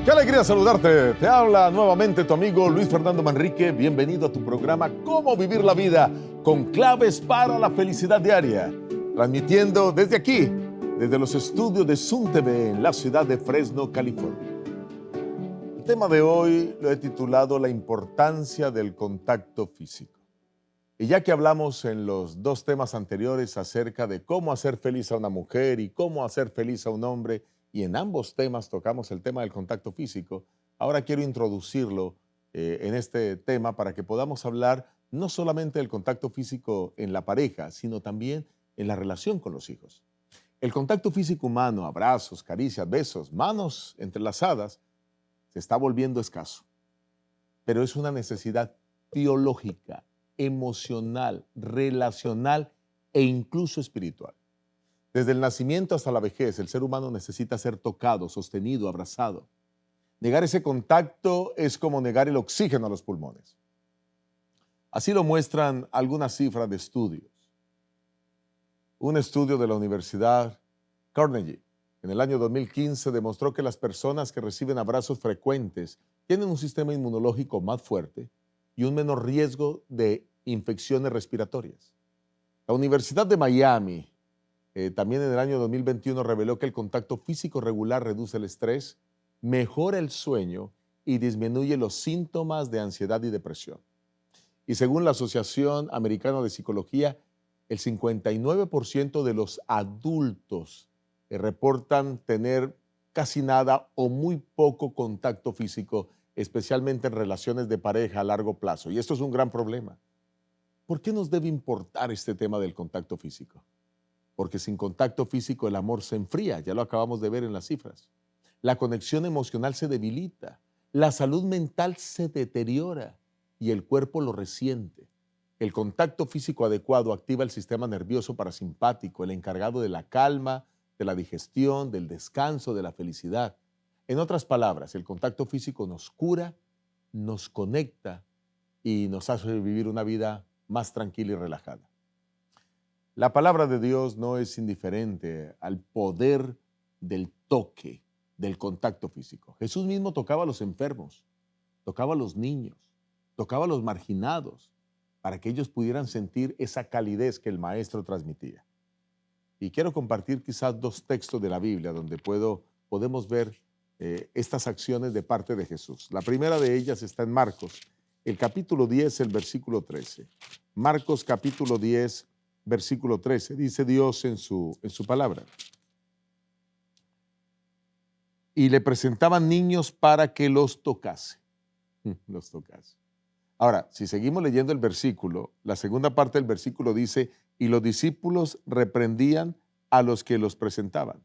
Qué alegría saludarte. Te habla nuevamente tu amigo Luis Fernando Manrique. Bienvenido a tu programa Cómo Vivir la Vida, con claves para la felicidad diaria. Transmitiendo desde aquí, desde los estudios de Zoom TV en la ciudad de Fresno, California. El tema de hoy lo he titulado La importancia del contacto físico. Y ya que hablamos en los dos temas anteriores acerca de cómo hacer feliz a una mujer y cómo hacer feliz a un hombre, y en ambos temas tocamos el tema del contacto físico, ahora quiero introducirlo en este tema para que podamos hablar no solamente del contacto físico en la pareja, sino también en la relación con los hijos. El contacto físico humano, abrazos, caricias, besos, manos entrelazadas, se está volviendo escaso, pero es una necesidad biológica, emocional, relacional e incluso espiritual. Desde el nacimiento hasta la vejez, el ser humano necesita ser tocado, sostenido, abrazado. Negar ese contacto es como negar el oxígeno a los pulmones. Así lo muestran algunas cifras de estudios. Un estudio de la Universidad Carnegie en el año 2015 demostró que las personas que reciben abrazos frecuentes tienen un sistema inmunológico más fuerte y un menor riesgo de infecciones respiratorias. La Universidad de Miami también en el año 2021 reveló que el contacto físico regular reduce el estrés, mejora el sueño y disminuye los síntomas de ansiedad y depresión. Y según la Asociación Americana de Psicología, el 59% de los adultos reportan tener casi nada o muy poco contacto físico, especialmente en relaciones de pareja a largo plazo. Y esto es un gran problema. ¿Por qué nos debe importar este tema del contacto físico? Porque sin contacto físico el amor se enfría, ya lo acabamos de ver en las cifras. La conexión emocional se debilita, la salud mental se deteriora y el cuerpo lo resiente. El contacto físico adecuado activa el sistema nervioso parasimpático, el encargado de la calma, de la digestión, del descanso, de la felicidad. En otras palabras, el contacto físico nos cura, nos conecta y nos hace vivir una vida más tranquila y relajada. La palabra de Dios no es indiferente al poder del toque, del contacto físico. Jesús mismo tocaba a los enfermos, tocaba a los niños, tocaba a los marginados, para que ellos pudieran sentir esa calidez que el Maestro transmitía. Y quiero compartir quizás dos textos de la Biblia donde podemos ver estas acciones de parte de Jesús. La primera de ellas está en Marcos, el capítulo 10, el versículo 13. Marcos capítulo 10, versículo 13, dice Dios en su palabra. Y le presentaban niños para que los tocase. Los tocase. Ahora, si seguimos leyendo el versículo, la segunda parte del versículo dice, y los discípulos reprendían a los que los presentaban.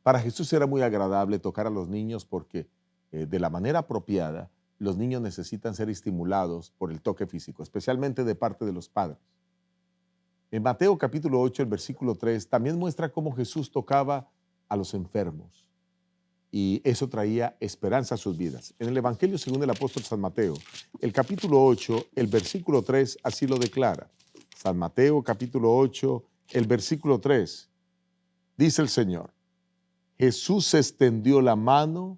Para Jesús era muy agradable tocar a los niños porque de la manera apropiada, los niños necesitan ser estimulados por el toque físico, especialmente de parte de los padres. En Mateo capítulo 8, el versículo 3, también muestra cómo Jesús tocaba a los enfermos y eso traía esperanza a sus vidas. En el Evangelio según el apóstol San Mateo, el capítulo 8, el versículo 3, así lo declara. San Mateo capítulo 8, el versículo 3, dice el Señor, Jesús extendió la mano,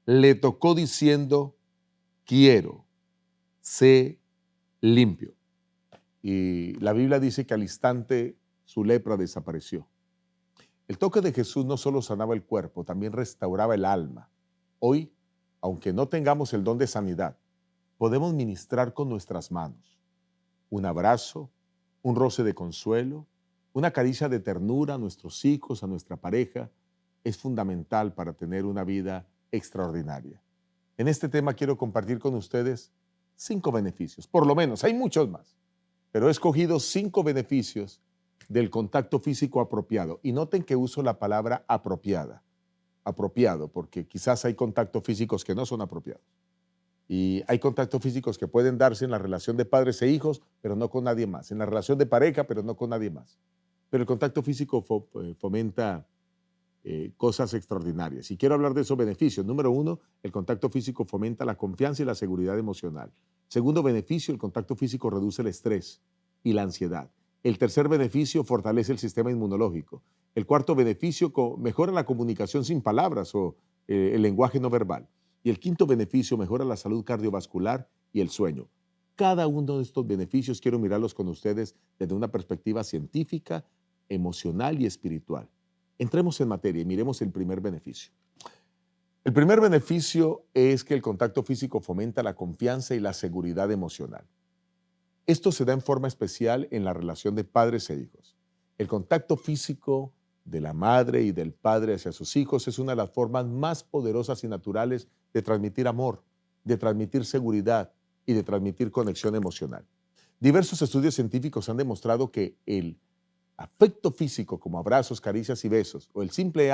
le tocó diciendo, quiero, sé limpio. Y la Biblia dice que al instante su lepra desapareció. El toque de Jesús no solo sanaba el cuerpo, también restauraba el alma. Hoy, aunque no tengamos el don de sanidad, podemos ministrar con nuestras manos. Un abrazo, un roce de consuelo, una caricia de ternura a nuestros hijos, a nuestra pareja, es fundamental para tener una vida extraordinaria. En este tema quiero compartir con ustedes 5 beneficios, por lo menos, hay muchos más. Pero he escogido 5 beneficios del contacto físico apropiado. Y noten que uso la palabra apropiado, porque quizás hay contactos físicos que no son apropiados. Y hay contactos físicos que pueden darse en la relación de padres e hijos, pero no con nadie más. En la relación de pareja, pero no con nadie más. Pero el contacto físico fomenta cosas extraordinarias. Y quiero hablar de esos beneficios. Número 1, el contacto físico fomenta la confianza y la seguridad emocional. Segundo beneficio, el contacto físico reduce el estrés y la ansiedad. El tercer beneficio, fortalece el sistema inmunológico. El cuarto beneficio, mejora la comunicación sin palabras o el lenguaje no verbal. Y el quinto beneficio, mejora la salud cardiovascular y el sueño. Cada uno de estos beneficios quiero mirarlos con ustedes desde una perspectiva científica, emocional y espiritual. Entremos en materia y miremos el primer beneficio. El primer beneficio es que el contacto físico fomenta la confianza y la seguridad emocional. Esto se da en forma especial en la relación de padres e hijos. El contacto físico de la madre y del padre hacia sus hijos es una de las formas más poderosas y naturales de transmitir amor, de transmitir seguridad y de transmitir conexión emocional. Diversos estudios científicos han demostrado que el afecto físico como abrazos, caricias y besos o el simple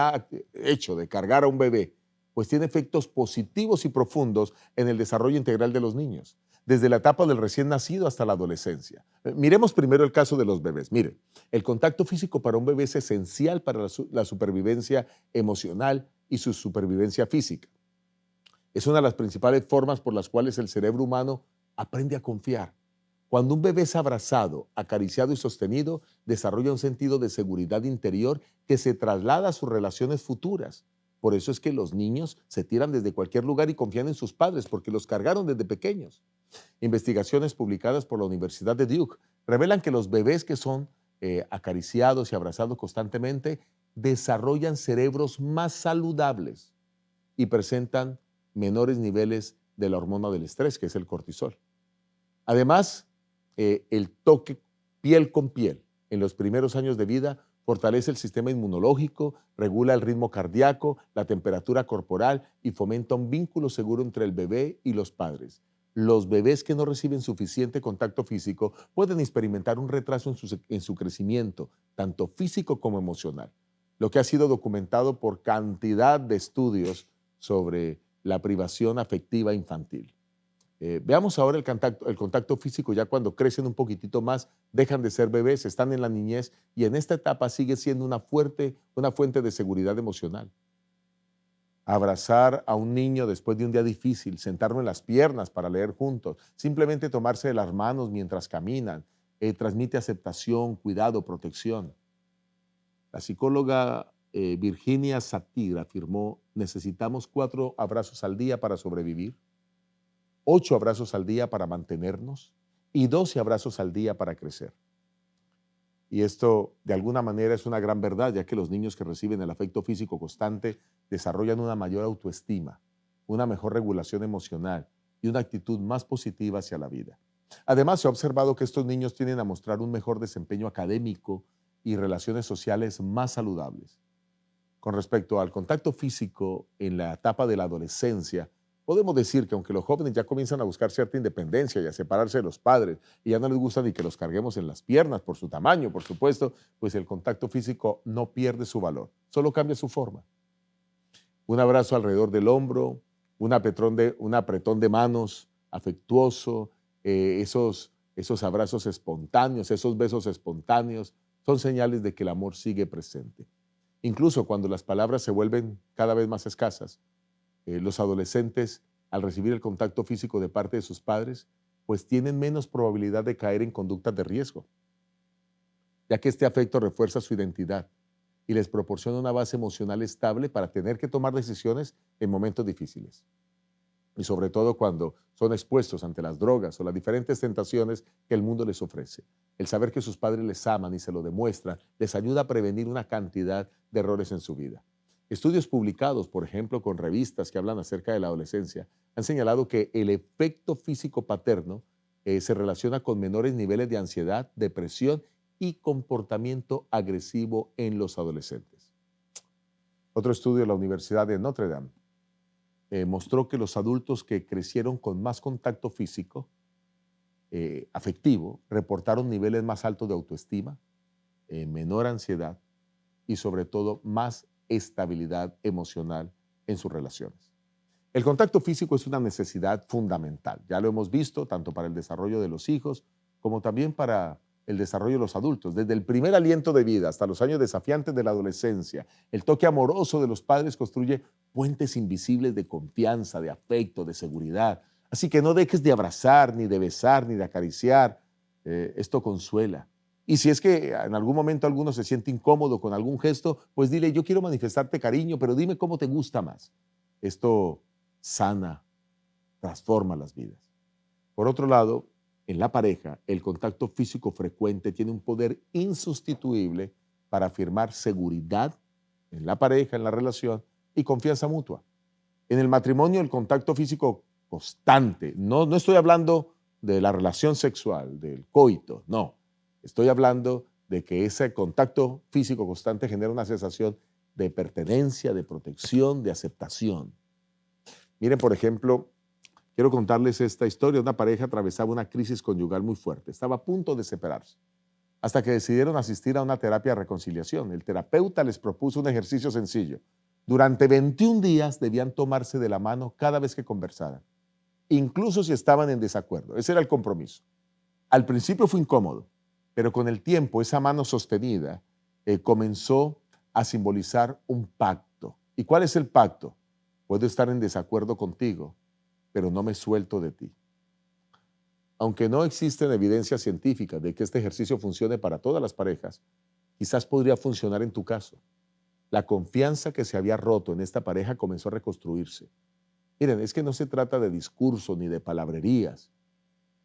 hecho de cargar a un bebé pues tiene efectos positivos y profundos en el desarrollo integral de los niños, desde la etapa del recién nacido hasta la adolescencia. Miremos primero el caso de los bebés. Miren, el contacto físico para un bebé es esencial para la supervivencia emocional y su supervivencia física. Es una de las principales formas por las cuales el cerebro humano aprende a confiar. Cuando un bebé es abrazado, acariciado y sostenido, desarrolla un sentido de seguridad interior que se traslada a sus relaciones futuras. Por eso es que los niños se tiran desde cualquier lugar y confían en sus padres porque los cargaron desde pequeños. Investigaciones publicadas por la Universidad de Duke revelan que los bebés que son acariciados y abrazados constantemente desarrollan cerebros más saludables y presentan menores niveles de la hormona del estrés, que es el cortisol. Además, el toque piel con piel en los primeros años de vida fortalece el sistema inmunológico, regula el ritmo cardíaco, la temperatura corporal y fomenta un vínculo seguro entre el bebé y los padres. Los bebés que no reciben suficiente contacto físico pueden experimentar un retraso en su crecimiento, tanto físico como emocional, lo que ha sido documentado por cantidad de estudios sobre la privación afectiva infantil. Veamos ahora el contacto físico ya cuando crecen un poquitito más, dejan de ser bebés, están en la niñez y en esta etapa sigue siendo una fuente de seguridad emocional. Abrazar a un niño después de un día difícil, sentarlo en las piernas para leer juntos, simplemente tomarse de las manos mientras caminan, transmite aceptación, cuidado, protección. La psicóloga Virginia Satir afirmó: necesitamos 4 abrazos al día para sobrevivir, 8 abrazos al día para mantenernos y 12 abrazos al día para crecer. Y esto de alguna manera es una gran verdad, ya que los niños que reciben el afecto físico constante desarrollan una mayor autoestima, una mejor regulación emocional y una actitud más positiva hacia la vida. Además, se ha observado que estos niños tienden a mostrar un mejor desempeño académico y relaciones sociales más saludables. Con respecto al contacto físico en la etapa de la adolescencia, podemos decir que aunque los jóvenes ya comienzan a buscar cierta independencia y a separarse de los padres y ya no les gusta ni que los carguemos en las piernas por su tamaño, por supuesto, pues el contacto físico no pierde su valor, solo cambia su forma. Un abrazo alrededor del hombro, un apretón de manos afectuoso, esos abrazos espontáneos, esos besos espontáneos, son señales de que el amor sigue presente. Incluso cuando las palabras se vuelven cada vez más escasas, los adolescentes, al recibir el contacto físico de parte de sus padres, pues tienen menos probabilidad de caer en conductas de riesgo, ya que este afecto refuerza su identidad y les proporciona una base emocional estable para tener que tomar decisiones en momentos difíciles. Y sobre todo cuando son expuestos ante las drogas o las diferentes tentaciones que el mundo les ofrece. El saber que sus padres les aman y se lo demuestran les ayuda a prevenir una cantidad de errores en su vida. Estudios publicados, por ejemplo, con revistas que hablan acerca de la adolescencia, han señalado que el efecto físico paterno se relaciona con menores niveles de ansiedad, depresión y comportamiento agresivo en los adolescentes. Otro estudio de la Universidad de Notre Dame mostró que los adultos que crecieron con más contacto físico afectivo reportaron niveles más altos de autoestima, menor ansiedad y sobre todo más estabilidad emocional en sus relaciones. El contacto físico es una necesidad fundamental, ya lo hemos visto, tanto para el desarrollo de los hijos como también para el desarrollo de los adultos. Desde el primer aliento de vida hasta los años desafiantes de la adolescencia, el toque amoroso de los padres construye puentes invisibles de confianza, de afecto, de seguridad. Así que no dejes de abrazar, ni de besar, ni de acariciar. Esto consuela. Y si es que en algún momento alguno se siente incómodo con algún gesto, pues dile: yo quiero manifestarte cariño, pero dime cómo te gusta más. Esto sana, transforma las vidas. Por otro lado, en la pareja, el contacto físico frecuente tiene un poder insustituible para afirmar seguridad en la pareja, en la relación y confianza mutua. En el matrimonio, el contacto físico constante, no estoy hablando de la relación sexual, del coito, no. Estoy hablando de que ese contacto físico constante genera una sensación de pertenencia, de protección, de aceptación. Miren, por ejemplo, quiero contarles esta historia. Una pareja atravesaba una crisis conyugal muy fuerte. Estaba a punto de separarse, hasta que decidieron asistir a una terapia de reconciliación. El terapeuta les propuso un ejercicio sencillo. Durante 21 días debían tomarse de la mano cada vez que conversaran, incluso si estaban en desacuerdo. Ese era el compromiso. Al principio fue incómodo, pero con el tiempo esa mano sostenida comenzó a simbolizar un pacto. ¿Y cuál es el pacto? Puedo estar en desacuerdo contigo, pero no me suelto de ti. Aunque no existen evidencias científicas de que este ejercicio funcione para todas las parejas, quizás podría funcionar en tu caso. La confianza que se había roto en esta pareja comenzó a reconstruirse. Miren, es que no se trata de discurso ni de palabrerías,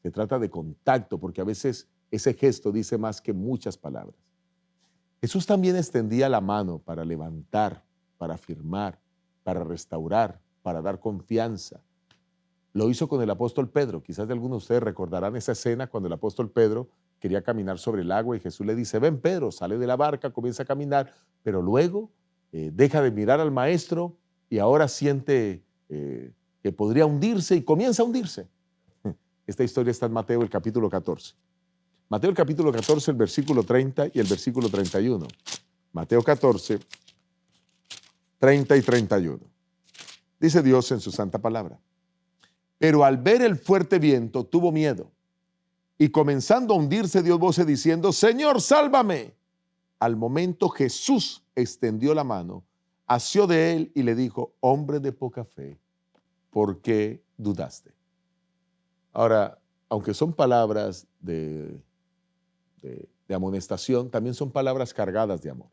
se trata de contacto, porque a veces ese gesto dice más que muchas palabras. Jesús también extendía la mano para levantar, para afirmar, para restaurar, para dar confianza. Lo hizo con el apóstol Pedro. Quizás de algunos de ustedes recordarán esa escena cuando el apóstol Pedro quería caminar sobre el agua y Jesús le dice, ven Pedro, sale de la barca, comienza a caminar, pero luego deja de mirar al maestro y ahora siente que podría hundirse y comienza a hundirse. Esta historia está en Mateo el capítulo 14. Mateo el capítulo 14, el versículo 30 y el versículo 31. Mateo 14, 30 y 31. Dice Dios en su santa palabra. Pero al ver el fuerte viento tuvo miedo y comenzando a hundirse dio voces diciendo, Señor, sálvame. Al momento Jesús extendió la mano, asió de él y le dijo, hombre de poca fe, ¿por qué dudaste? Ahora, aunque son palabras de amonestación, también son palabras cargadas de amor.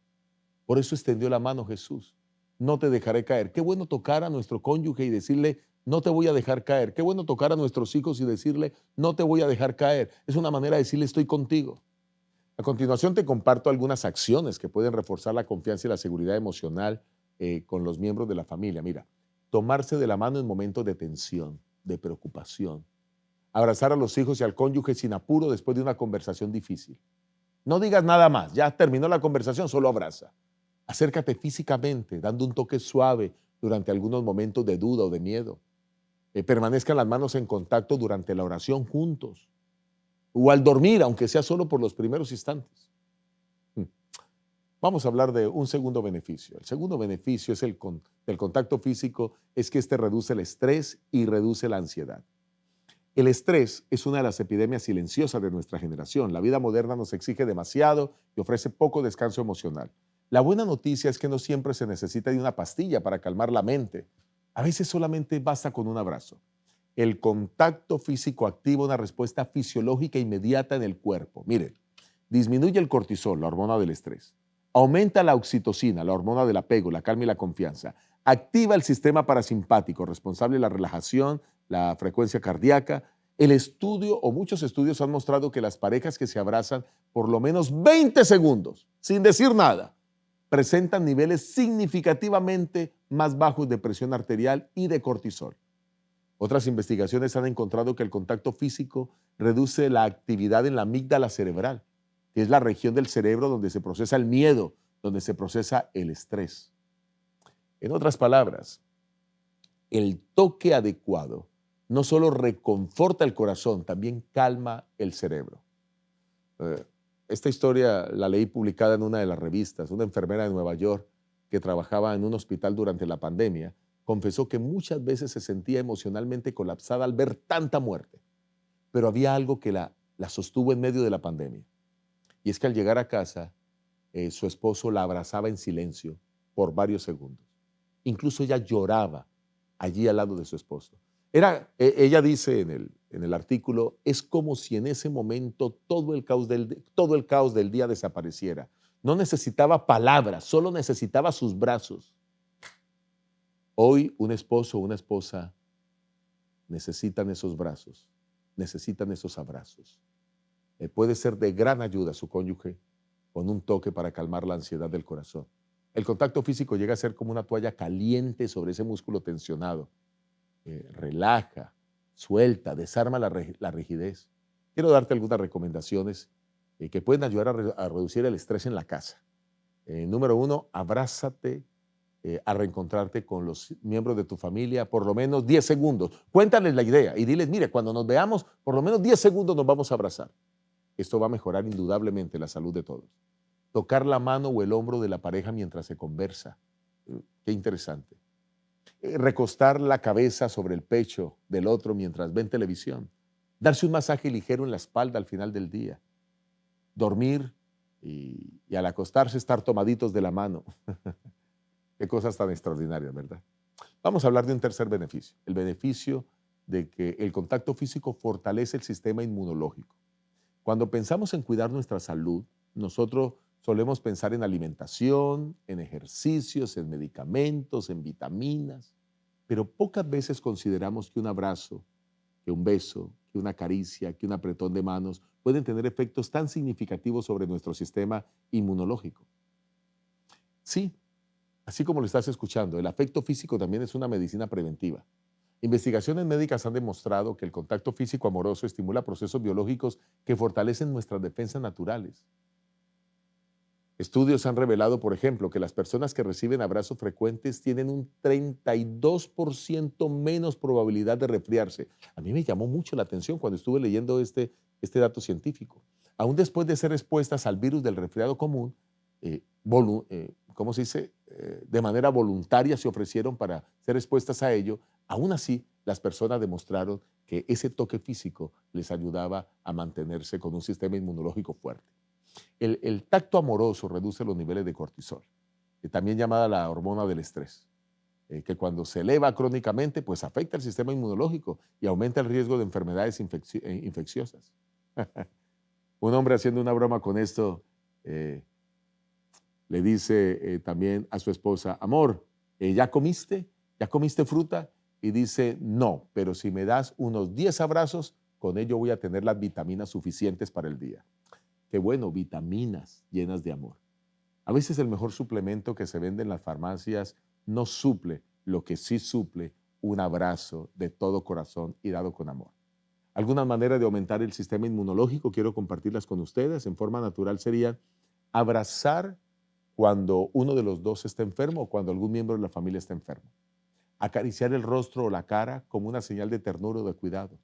Por eso extendió la mano Jesús. No te dejaré caer. Qué bueno tocar a nuestro cónyuge y decirle, no te voy a dejar caer. Qué bueno tocar a nuestros hijos y decirle, no te voy a dejar caer. Es una manera de decirle, estoy contigo. A continuación te comparto algunas acciones que pueden reforzar la confianza y la seguridad emocional con los miembros de la familia. Mira, tomarse de la mano en momentos de tensión, de preocupación. Abrazar a los hijos y al cónyuge sin apuro después de una conversación difícil. No digas nada más, ya terminó la conversación, solo abraza. Acércate físicamente, dando un toque suave durante algunos momentos de duda o de miedo. Permanezcan las manos en contacto durante la oración juntos. O al dormir, aunque sea solo por los primeros instantes. Vamos a hablar de un segundo beneficio. El segundo beneficio es del contacto físico, es que este reduce el estrés y reduce la ansiedad. El estrés es una de las epidemias silenciosas de nuestra generación. La vida moderna nos exige demasiado y ofrece poco descanso emocional. La buena noticia es que no siempre se necesita de una pastilla para calmar la mente. A veces solamente basta con un abrazo. El contacto físico activa una respuesta fisiológica inmediata en el cuerpo. Mire, disminuye el cortisol, la hormona del estrés. Aumenta la oxitocina, la hormona del apego, la calma y la confianza. Activa el sistema parasimpático, responsable de la relajación, la frecuencia cardíaca. El estudio o muchos estudios han mostrado que las parejas que se abrazan por lo menos 20 segundos, sin decir nada, presentan niveles significativamente más bajos de presión arterial y de cortisol. Otras investigaciones han encontrado que el contacto físico reduce la actividad en la amígdala cerebral, que es la región del cerebro donde se procesa el miedo, donde se procesa el estrés. En otras palabras, el toque adecuado no solo reconforta el corazón, también calma el cerebro. Esta historia la leí publicada en una de las revistas. Una enfermera de Nueva York que trabajaba en un hospital durante la pandemia confesó que muchas veces se sentía emocionalmente colapsada al ver tanta muerte, pero había algo que la sostuvo en medio de la pandemia. Y es que al llegar a casa, su esposo la abrazaba en silencio por varios segundos. Incluso ella lloraba allí al lado de su esposo. Ella dice en el artículo, es como si en ese momento todo el caos del día desapareciera. No necesitaba palabras, solo necesitaba sus brazos. Hoy un esposo o una esposa necesitan esos brazos, necesitan esos abrazos. Puede ser de gran ayuda a su cónyuge con un toque para calmar la ansiedad del corazón. El contacto físico llega a ser como una toalla caliente sobre ese músculo tensionado. Relaja, suelta, desarma la rigidez. Quiero darte algunas recomendaciones que pueden ayudar a reducir el estrés en la casa. Número uno, abrázate a reencontrarte con los miembros de tu familia por lo menos 10 segundos. Cuéntales la idea y diles, mire, cuando nos veamos, por lo menos 10 segundos nos vamos a abrazar. Esto va a mejorar indudablemente la salud de todos. Tocar la mano o el hombro de la pareja mientras se conversa. Qué interesante. Recostar la cabeza sobre el pecho del otro mientras ven televisión. Darse un masaje ligero en la espalda al final del día. Dormir y al acostarse estar tomaditos de la mano. Qué cosas tan extraordinarias, ¿verdad? Vamos a hablar de un tercer beneficio. El beneficio de que el contacto físico fortalece el sistema inmunológico. Cuando pensamos en cuidar nuestra salud, nosotros solemos pensar en alimentación, en ejercicios, en medicamentos, en vitaminas, pero pocas veces consideramos que un abrazo, que un beso, que una caricia, que un apretón de manos pueden tener efectos tan significativos sobre nuestro sistema inmunológico. Sí, así como lo estás escuchando, el afecto físico también es una medicina preventiva. Investigaciones médicas han demostrado que el contacto físico amoroso estimula procesos biológicos que fortalecen nuestras defensas naturales. Estudios han revelado, por ejemplo, que las personas que reciben abrazos frecuentes tienen un 32% menos probabilidad de resfriarse. A mí me llamó mucho la atención cuando estuve leyendo este dato científico. Aún después de ser expuestas al virus del resfriado común, ¿cómo se dice? De manera voluntaria se ofrecieron para ser expuestas a ello. Aún así, las personas demostraron que ese toque físico les ayudaba a mantenerse con un sistema inmunológico fuerte. El tacto amoroso reduce los niveles de cortisol, también llamada la hormona del estrés, que cuando se eleva crónicamente, pues afecta el sistema inmunológico y aumenta el riesgo de enfermedades infecciosas. Un hombre haciendo una broma con esto le dice también a su esposa, amor, ¿ya comiste? ¿Ya comiste fruta? Y dice, no, pero si me das unos 10 abrazos, con ello voy a tener las vitaminas suficientes para el día. Qué bueno, vitaminas llenas de amor. A veces el mejor suplemento que se vende en las farmacias no suple lo que sí suple un abrazo de todo corazón y dado con amor. Algunas maneras de aumentar el sistema inmunológico quiero compartirlas con ustedes. En forma natural sería abrazar cuando uno de los dos está enfermo o cuando algún miembro de la familia está enfermo. Acariciar el rostro o la cara como una señal de ternura o de cuidado.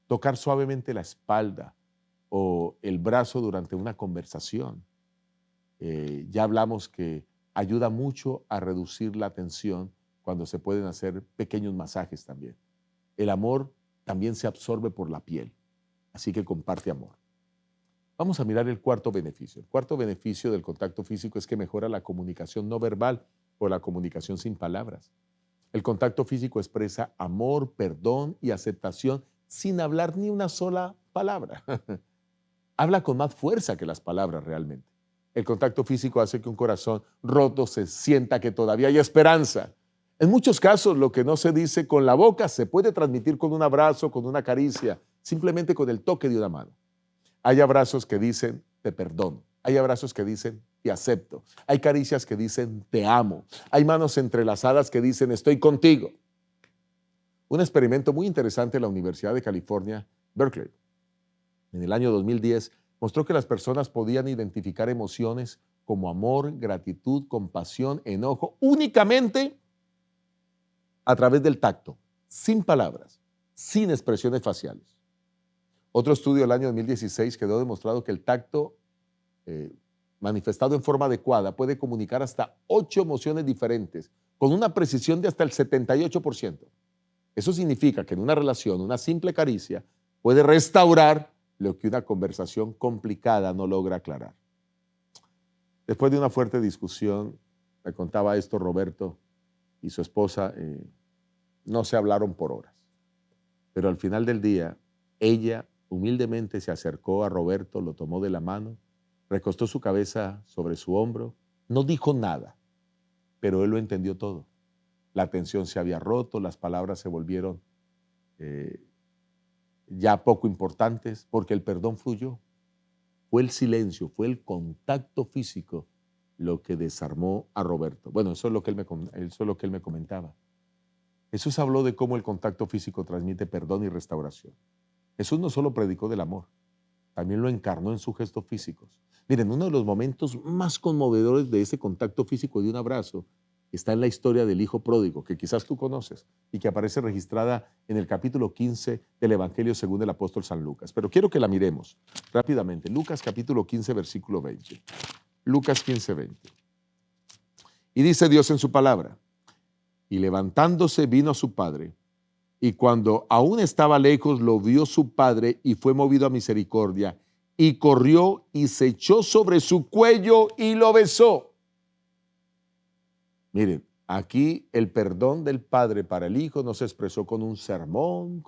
Tocar suavemente la espalda o el brazo durante una conversación. Ya hablamos que ayuda mucho a reducir la tensión cuando se pueden hacer pequeños masajes también. El amor también se absorbe por la piel, así que comparte amor. Vamos a mirar el cuarto beneficio. El cuarto beneficio del contacto físico es que mejora la comunicación no verbal o la comunicación sin palabras. El contacto físico expresa amor, perdón y aceptación sin hablar ni una sola palabra. Habla con más fuerza que las palabras realmente. El contacto físico hace que un corazón roto se sienta que todavía hay esperanza. En muchos casos, lo que no se dice con la boca se puede transmitir con un abrazo, con una caricia, simplemente con el toque de una mano. Hay abrazos que dicen, te perdono. Hay abrazos que dicen, te acepto. Hay caricias que dicen, te amo. Hay manos entrelazadas que dicen, estoy contigo. Un experimento muy interesante en la Universidad de California, Berkeley, en el año 2010, mostró que las personas podían identificar emociones como amor, gratitud, compasión, enojo, únicamente a través del tacto, sin palabras, sin expresiones faciales. Otro estudio del año 2016 quedó demostrado que el tacto manifestado en forma adecuada puede comunicar hasta 8 emociones diferentes, con una precisión de hasta el 78%. Eso significa que en una relación, una simple caricia puede restaurar lo que una conversación complicada no logra aclarar. Después de una fuerte discusión, me contaba esto Roberto y su esposa, no se hablaron por horas. Pero al final del día, ella humildemente se acercó a Roberto, lo tomó de la mano, recostó su cabeza sobre su hombro, no dijo nada, pero él lo entendió todo. la tensión se había roto, las palabras se volvieron ya poco importantes, porque el perdón fluyó. Fue el silencio, fue el contacto físico lo que desarmó a Roberto. Bueno, eso es lo que él me comentaba. Jesús habló de cómo el contacto físico transmite perdón y restauración. Jesús no solo predicó del amor, también lo encarnó en sus gestos físicos. Miren, uno de los momentos más conmovedores de ese contacto físico y de un abrazo está en la historia del hijo pródigo, que quizás tú conoces y que aparece registrada en el capítulo 15 del Evangelio según el apóstol San Lucas. Pero quiero que la miremos rápidamente. Lucas capítulo 15, versículo 20. Lucas 15, 20. Y dice Dios en su palabra: y levantándose vino a su padre, y cuando aún estaba lejos lo vio su padre y fue movido a misericordia, y corrió y se echó sobre su cuello y lo besó. Miren, aquí el perdón del padre para el hijo no se expresó con un sermón,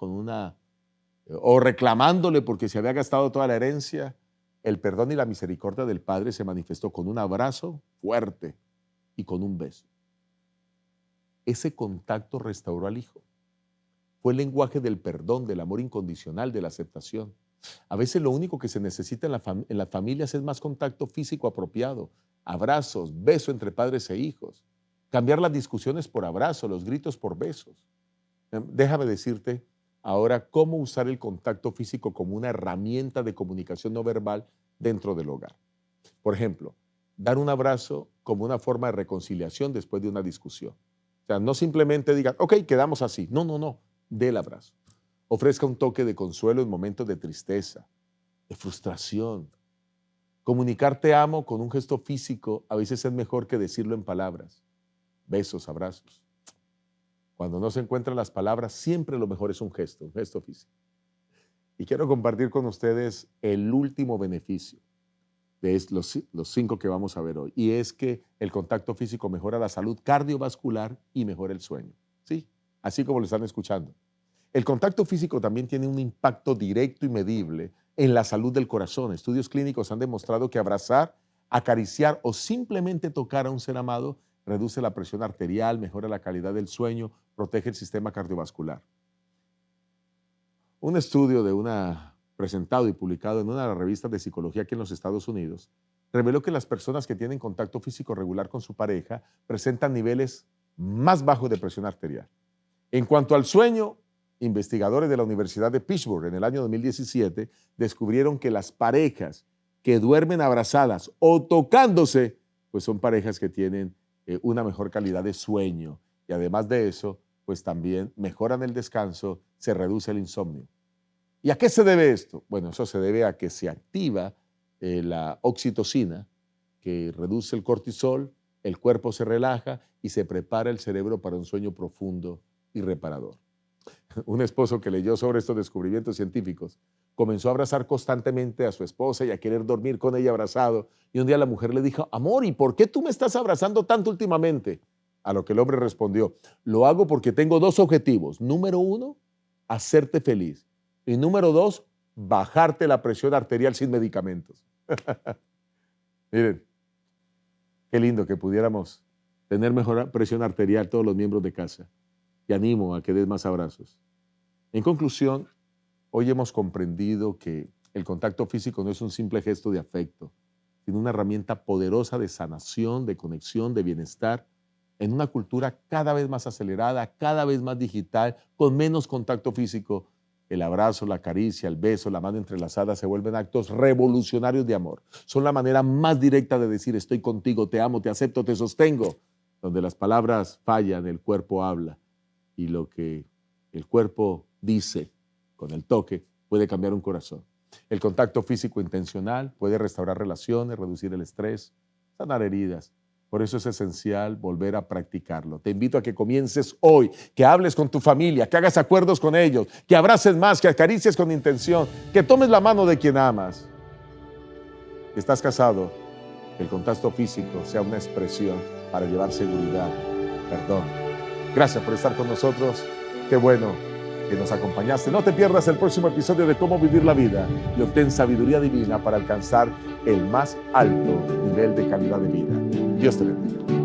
o reclamándole porque se había gastado toda la herencia. El perdón y la misericordia del padre se manifestó con un abrazo fuerte y con un beso. Ese contacto restauró al hijo. Fue el lenguaje del perdón, del amor incondicional, de la aceptación. A veces lo único que se necesita en las familias es más contacto físico apropiado, abrazos, beso entre padres e hijos. Cambiar las discusiones por abrazos, los gritos por besos. Déjame decirte ahora cómo usar el contacto físico como una herramienta de comunicación no verbal dentro del hogar. Por ejemplo, dar un abrazo como una forma de reconciliación después de una discusión. O sea, no simplemente digan, ok, quedamos así. No, dé el abrazo. Ofrezca un toque de consuelo en momentos de tristeza, de frustración. Comunicar te amo con un gesto físico a veces es mejor que decirlo en palabras. Besos, abrazos. Cuando no se encuentran las palabras, siempre lo mejor es un gesto físico. Y quiero compartir con ustedes el último beneficio de los 5 que vamos a ver hoy. Y es que el contacto físico mejora la salud cardiovascular y mejora el sueño. Sí, así como lo están escuchando. El contacto físico también tiene un impacto directo y medible en la salud del corazón. Estudios clínicos han demostrado que abrazar, acariciar o simplemente tocar a un ser amado reduce la presión arterial, mejora la calidad del sueño, protege el sistema cardiovascular. Un estudio presentado y publicado en una de las revistas de psicología aquí en los Estados Unidos reveló que las personas que tienen contacto físico regular con su pareja presentan niveles más bajos de presión arterial. En cuanto al sueño, investigadores de la Universidad de Pittsburgh en el año 2017 descubrieron que las parejas que duermen abrazadas o tocándose, pues son parejas que tienen una mejor calidad de sueño, y además de eso, pues también mejoran el descanso, se reduce el insomnio. ¿Y a qué se debe esto? Bueno, eso se debe a que se activa la oxitocina, que reduce el cortisol, el cuerpo se relaja y se prepara el cerebro para un sueño profundo y reparador. Un esposo que leyó sobre estos descubrimientos científicos comenzó a abrazar constantemente a su esposa y a querer dormir con ella abrazado. Y un día la mujer le dijo, amor, ¿y por qué tú me estás abrazando tanto últimamente? A lo que el hombre respondió, lo hago porque tengo 2 objetivos. Número 1, hacerte feliz. Y número 2, bajarte la presión arterial sin medicamentos. Miren, qué lindo que pudiéramos tener mejor presión arterial todos los miembros de casa. Te animo a que des más abrazos. En conclusión, hoy hemos comprendido que el contacto físico no es un simple gesto de afecto, sino una herramienta poderosa de sanación, de conexión, de bienestar, en una cultura cada vez más acelerada, cada vez más digital, con menos contacto físico. El abrazo, la caricia, el beso, la mano entrelazada se vuelven actos revolucionarios de amor. Son la manera más directa de decir estoy contigo, te amo, te acepto, te sostengo. Donde las palabras fallan, el cuerpo habla. Y lo que el cuerpo dice con el toque puede cambiar un corazón. El contacto físico intencional puede restaurar relaciones, reducir el estrés, sanar heridas. Por eso es esencial volver a practicarlo. Te invito a que comiences hoy, que hables con tu familia, que hagas acuerdos con ellos, que abraces más, que acaricies con intención, que tomes la mano de quien amas. Si estás casado, que el contacto físico sea una expresión para llevar seguridad, perdón. Gracias por estar con nosotros. Qué bueno que nos acompañaste. No te pierdas el próximo episodio de Cómo Vivir la Vida y obtén sabiduría divina para alcanzar el más alto nivel de calidad de vida. Dios te bendiga.